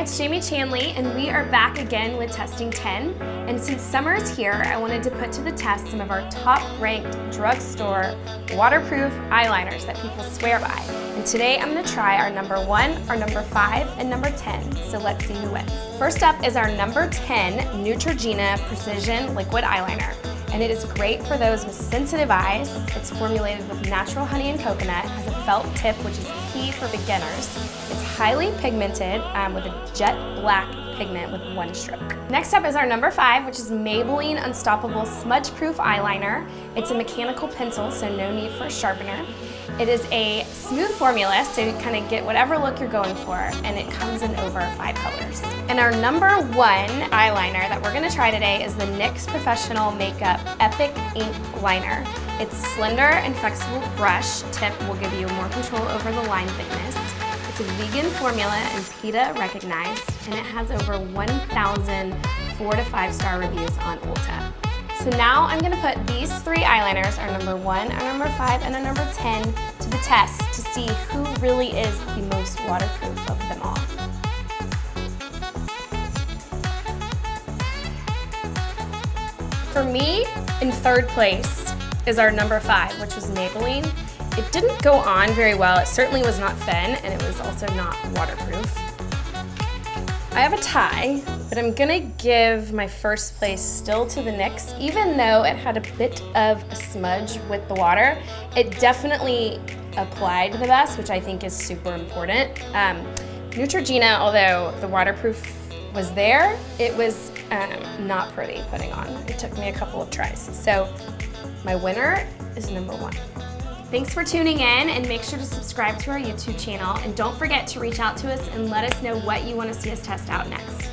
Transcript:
it's Jamie Chandlee, and we are back again with testing 10. And since summer is here, I wanted to put to the test some of our top-ranked drugstore waterproof eyeliners that people swear by. And today I'm going to try our number 1, our number 5, and number 10. So let's see who wins. First up is our number 10 Neutrogena Precision Liquid Eyeliner. And it is great for those with sensitive eyes. It's formulated with natural honey and coconut. It has a felt tip, which is key for beginners. It's highly pigmented with a jet black pigment with one stroke. Next up is our number 5, which is Maybelline Unstoppable Smudge Proof Eyeliner. It's a mechanical pencil, so no need for a sharpener. It is a smooth formula, so you kind of get whatever look you're going for, and it comes in over 5 colors. And our number 1 eyeliner that we're going to try today is the NYX Professional Makeup Epic Ink Liner. Its slender and flexible brush tip will give you more control over the line thickness. It's a vegan formula and PETA recognized, and it has over 1,000 4- to 5-star reviews on Ulta. So now I'm going to put these 3 eyeliners, our number 1, our number 5, and our number 10, to the test to see who really is the most waterproof of them all. For me, in 3rd place is our number 5, which was Maybelline. It didn't go on very well. It certainly was not thin, and it was also not waterproof. I have a tie, but I'm gonna give my 1st place still to the NYX. Even though it had a bit of a smudge with the water, it definitely applied the best, which I think is super important. Neutrogena, although the waterproof was there, it was not pretty putting on. It took me a couple of tries. So my winner is number 1. Thanks for tuning in, and make sure to subscribe to our YouTube channel, and don't forget to reach out to us and let us know what you want to see us test out next.